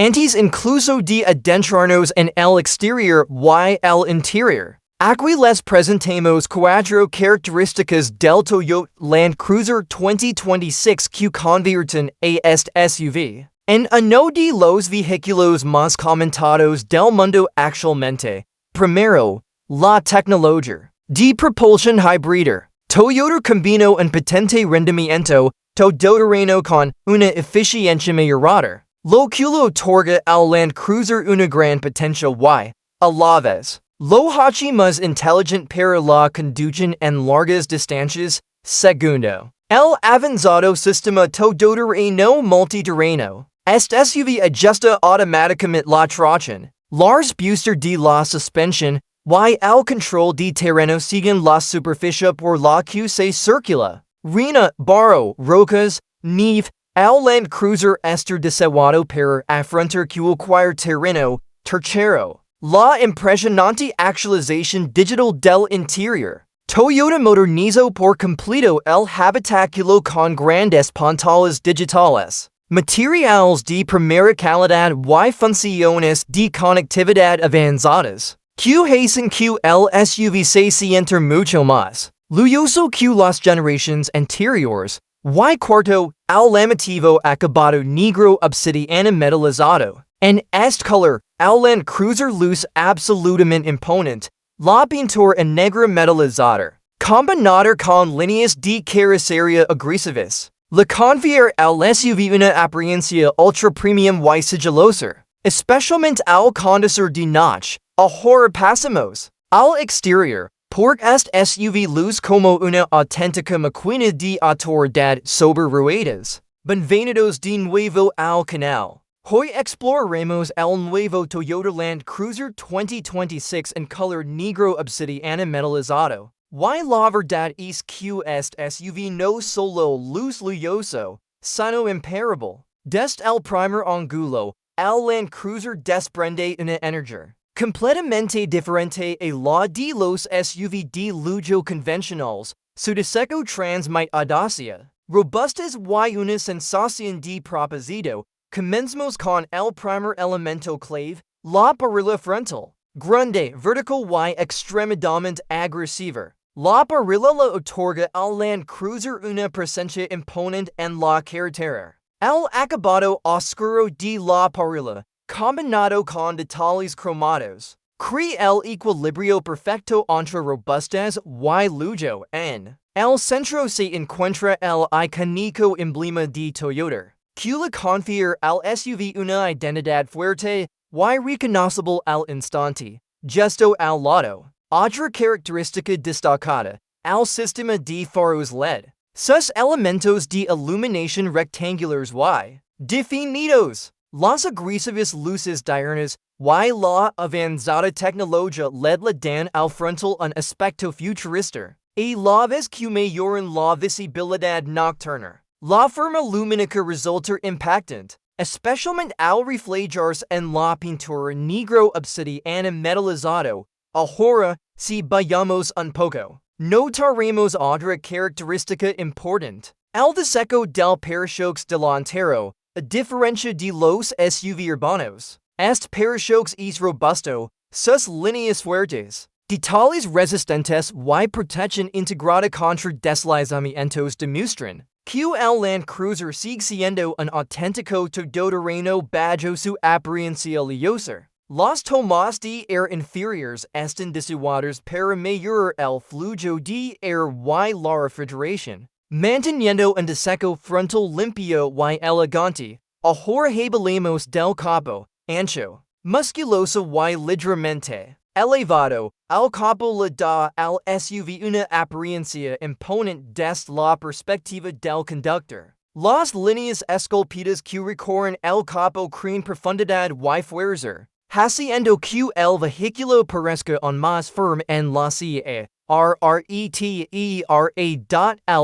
Antes incluso de adentrarnos en el exterior y el interior. Aquí les presentamos cuatro características del Toyota Land Cruiser 2026 que convierten a este SUV en uno de los vehículos más comentados del mundo actualmente. Primero, la tecnología de propulsión híbrida. Toyota combinó un potente rendimiento todoterreno con una eficiencia mejorada, lo que le otorga al Land Cruiser una gran potencia y, a la vez, lo hace más inteligente para la conducción en largas distancias. Segundo, el avanzado sistema todoterreno multiterreno. Este SUV ajusta automáticamente la tracción, los boosters de la suspensión y el control de terreno siguen la superficie por la que se circula. Arena, barro, rocas, nieve. El Land Cruiser está diseñado para afrontar cualquier terreno. Tercero, la impresionante actualización digital del interior. Toyota modernizó por completo el habitáculo con grandes pantallas digitales, materiales de primera calidad y funciones de conectividad avanzadas, que hacen que el SUV se sienta mucho más lujoso que las generaciones anteriores. Y cuarto, el llamativo acabado Negro Obsidiana Metalizado. En este color, el Land Cruiser luce absolutamente imponente. La pintura en negro metalizado, combinada con líneas de carrocería agresivas, le confiere al SUV una apariencia ultra premium y sigilosa, especialmente al conducir de noche. Ahora pasamos al exterior. Porque este SUV luce como una auténtica máquina de autoridad sobre ruedas. Bienvenidos de nuevo al canal. Hoy exploraremos el nuevo Toyota Land Cruiser 2026 en color negro obsidiana metalizado. Y la verdad es que este SUV no solo luce lujoso, sino imparable. Desde el primer ángulo, el Land Cruiser desprende una energía completamente diferente a la de los SUV de lujo convencionales. Su diseño transmite audacia, robustez y una sensación de propósito. Comencemos con el primer elemento clave, la parrilla frontal. Grande, vertical y extremadamente agresiva. La parrilla le otorga al Land Cruiser una presencia imponente en la carretera. El acabado oscuro de la parrilla, combinado con detalles cromados, crea el equilibrio perfecto entre robustez y lujo. En el centro se encuentra el icónico emblema de Toyota, que le confiere al SUV una identidad fuerte y reconocible al instante. Justo al lado, otra característica destacada, el sistema de faros LED. Sus elementos de iluminación rectangulares y definidos. Las agresivas luces diurnas y la avanzada tecnología LED le dan al frontal un aspecto futurista, a la vez que mejoran la visibilidad nocturna. La forma lumínica resulta impactante, especialmente al reflejarse en la pintura negro obsidiana metalizado. Ahora, si vayamos un poco, notaremos otra característica importante. El diseño del parachoques delantero. A diferencia de los SUV urbanos, este parachoques es robusto, sus líneas fuertes, detalles resistentes y protección integrada contra deslizamientos demuestran que el Land Cruiser sigue siendo un auténtico todoterreno bajo su apariencia lujosa. Los tomas de aire inferiores están diseñados para mejorar el flujo de aire y la refrigeración, manteniendo un diseño frontal limpio y elegante. Ahora hablemos del capo, ancho, musculoso y ligeramente elevado. El capo le da al SUV una apariencia imponente desde la perspectiva del conductor. Las líneas esculpidas que recorren el capo crean profundidad y fuerza, haciendo que el vehículo parezca aún más firme en la silla. Al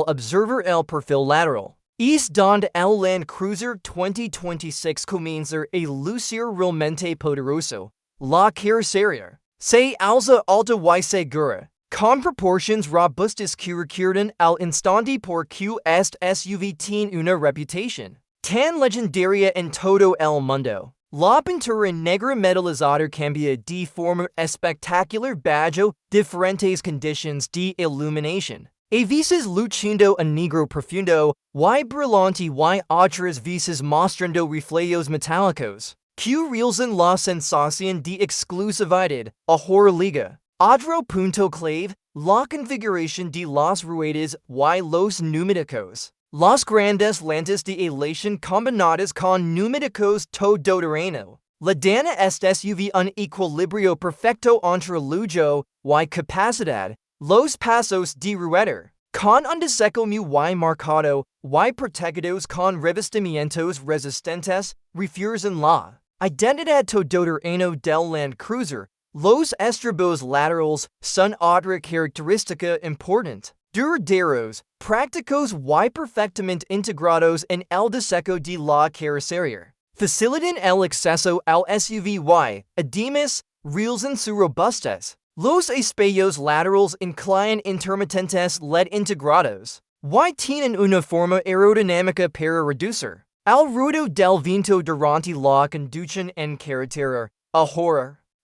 observar el perfil lateral, es donde el Land Cruiser 2026 comienza a lucir realmente poderoso. La carrocería se alza alta y segura, con proporciones robustas que requieren al instante porque este SUV tiene una reputación tan legendaria en todo el mundo. La pintura negra metalizado cambia de forma espectacular bajo diferentes condiciones de iluminación. A veces luciendo a negro profundo, y brillante y otras veces mostrando reflejos metálicos, que realzan la sensación de exclusividad, liga. Otro punto clave, la configuración de las ruedas y los neumáticos. Las grandes lentes de aleación combinadas con neumáticos todoterreno. La dan a este SUV un equilibrio perfecto entre lujo y capacidad. Los pasos de rueda, con un diseño muy marcado, y protegidos con revestimientos resistentes, refuerzan la identidad todoterreno del Land Cruiser. Los estribos laterales son otra característica importante. Duraderos, prácticos y perfectamente integrados en el diseño de la carrocería. Facilitan el acceso al SUV y, además, realzan su robustez. Los espejos laterales inclinan intermitentes LED integrados, y tienen una forma aerodinámica para reducir el ruido del viento durante la conducción en carretera.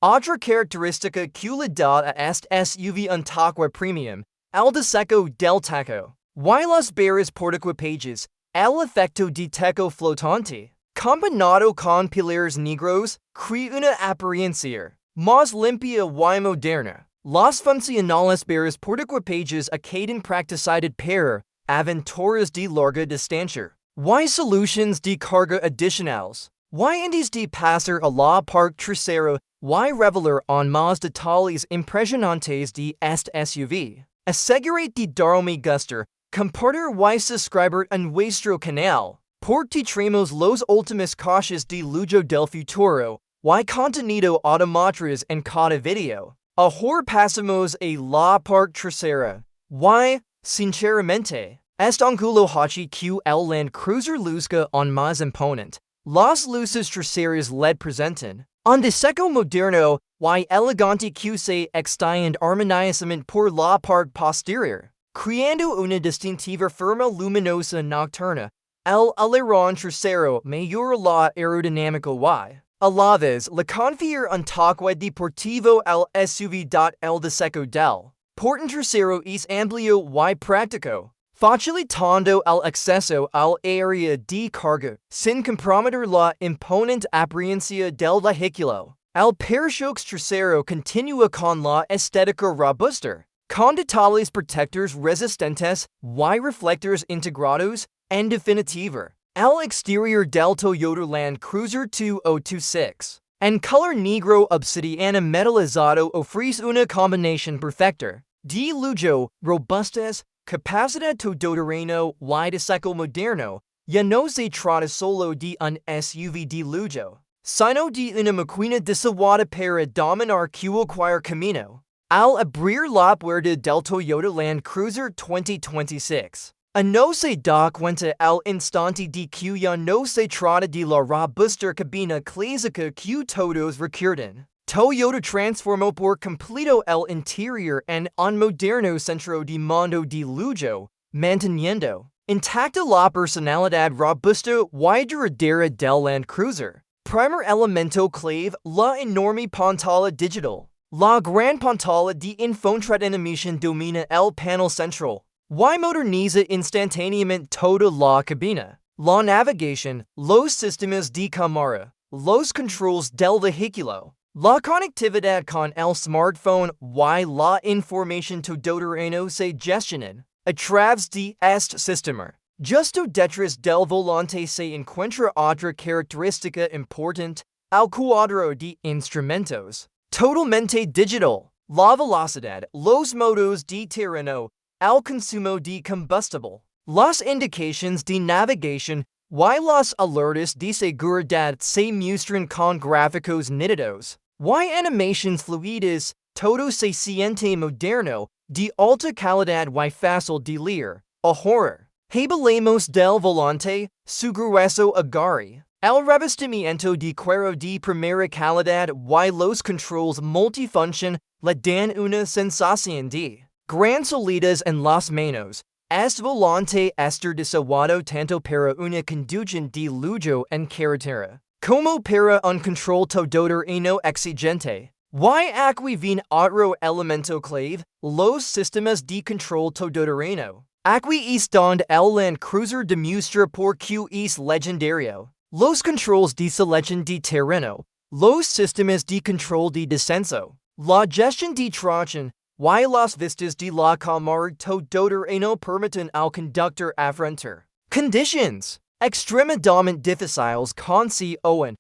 Otra característica que le da a este SUV un toque premium, el diseño del taco. Y las barras portaequipajes, el efecto de techo flotante, combinado con pilares negros, crea una apariencia más limpia y moderna. Las funcionales barras portaequipajes quedan practicidad para aventuras de larga distancia. Y soluciones de carga adicionales. Y antes de pasar a la parte trasera, y revelar en más detalles impresionantes de este SUV. Asegurate de darme gusto, compartir y suscribir a nuestro canal, porque traemos los últimos coches de lujo del futuro, y contenido automotriz en cada video. Ahora pasamos a la parte trasera, y, sinceramente, este ángulo hace que el Land Cruiser luzca aún más imponente. Las luces traseras LED presentan un diseño moderno y elegante que se extiende armoniosamente por la parte posterior, creando una distintiva forma luminosa nocturna. El alerón trasero mejora la aerodinámica y, a la vez, le confiere un toque deportivo al SUV. El diseño del portón trasero es amplio y práctico, facilitando el acceso al área de carga, sin comprometer la imponente apariencia del vehículo. El parachoques trasero continúa con la estética robusta, con detalles protectores resistentes y reflectores integrados. En definitiva, el exterior del Toyota Land Cruiser 2026, en color negro obsidiana metalizado, ofrece una combinación perfecta de lujo, robustez, capacidad todoterreno y diseño moderno. Ya no se trata solo de un SUV de lujo, sino de una máquina diseñada para dominar cualquier camino. Al abrir la puerta del Toyota Land Cruiser 2026, no se da cuenta al instante de que ya no se trata de la robusta cabina clásica que todos recuerdan. Toyota transformó por completo el interior en un moderno centro de mando de lujo, manteniendo intacta la personalidad robusta y duradera del Land Cruiser. Primer elemento clave, la enorme pantalla digital. La gran pantalla de infoentretenimiento domina el panel central, y moderniza instantáneamente toda la cabina. La navegación, los sistemas de cámara, los controles del vehículo, la conectividad con el smartphone y la información todoterreno se gestionan a través de este sistema. Justo detrás del volante se encuentra otra característica importante, el cuadro de instrumentos. Totalmente digital, la velocidad, los modos de terreno, el consumo de combustible, las indicaciones de navegación y las alertas de seguridad se muestran con gráficos nítidos y animaciones fluidas. Todo se siente moderno, de alta calidad y fácil de leer. Ahora, hablemos del volante, su grueso agarre, el revestimiento de cuero de primera calidad y los controles multifunction le dan una sensación de gran solidez en las manos. Este volante está diseñado tanto para una conducción de lujo en carretera, como para un control todoterreno exigente. Y aquí viene otro elemento clave, los sistemas de control todoterreno. Aquí es donde el Land Cruiser demuestra por qué es legendario. Los controls de selección de terreno, los sistemas de control de descenso, la gestión de tracción, y las vistas de la cámara todoterreno permiten al conductor afrontar conditions extremadamente difíciles con con fianza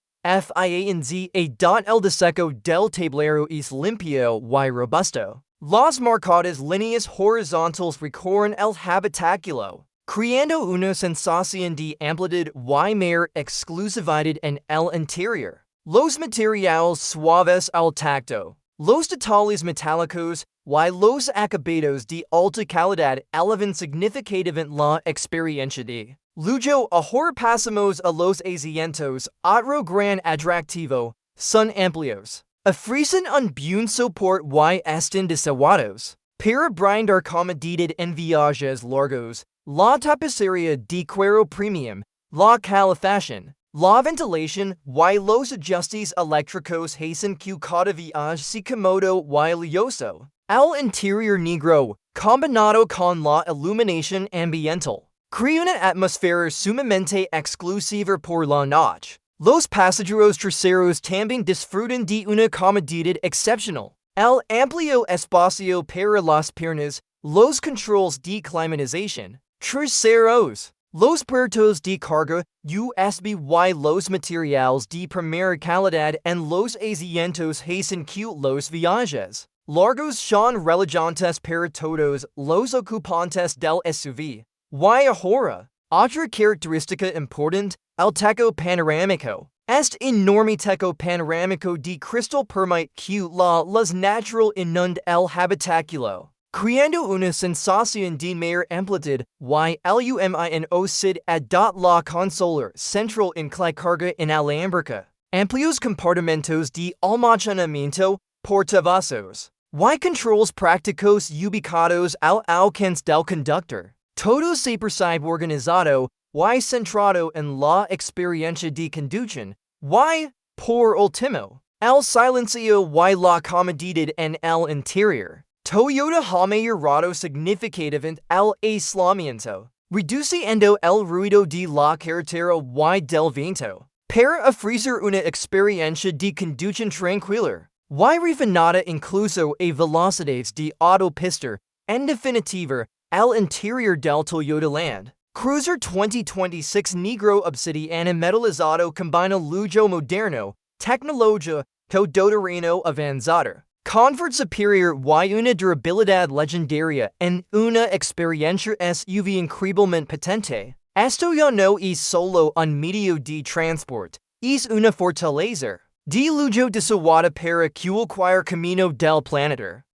el diseño del tablero es limpio y robusto. Las marcadas líneas horizontales recorren el habitáculo, creando una sensación de amplitud y mayor exclusividad en el interior. Los materiales suaves al tacto, los detalles metálicos y los acabados de alta calidad elevan significativamente la experiencia de lujo. Ahora pasamos a los asientos. Otro gran atractivo son amplios. Ofrecen un buen soporte y están diseñados para brindar comodidad en viajes largos. La tapicería de cuero premium, la calefacción, la ventilación y los ajustes eléctricos hacen que cada viaje sea cómodo y lujoso. El interior negro, combinado con la iluminación ambiental, crea una atmósfera sumamente exclusiva por la noche. Los pasajeros traseros también disfrutan de una comodidad excepcional. El amplio espacio para las piernas, los controls de climatización traseros, los puertos de carga USB y los materiales de primera calidad en los asientos hacen que los viajes largos son relevantes para todos los ocupantes del SUV. Y ahora, otra característica importante, el techo panorámico. Este enorme techo panorámico de cristal permite que la luz natural inunde el habitáculo, creando una sensación de mayor amplitud y luminosidad adot la consola central en la carga inalámbrica. Amplios compartimentos de almacenamiento, portavasos, y controls prácticos ubicados al alcance del conductor. Todo se percibe organizado y centrado en la experiencia de conducción, y, por último, el silencio y la comodidad en el interior. Toyota ha mejorado significativamente el aislamiento, reduciendo el ruido de la carretera y del viento, para ofrecer una experiencia de conducción tranquila y refinada incluso a velocidades de autopista. En definitiva, el interior del Toyota Land Cruiser 2026 Negro Obsidiana Metalizado combina lujo moderno, tecnología todoterreno avanzada, confort superior y una durabilidad legendaria en una experiencia SUV increíblemente potente. Esto ya no es solo un medio de transporte, es una fortaleza de lujo diseñada para cualquier camino del planeta.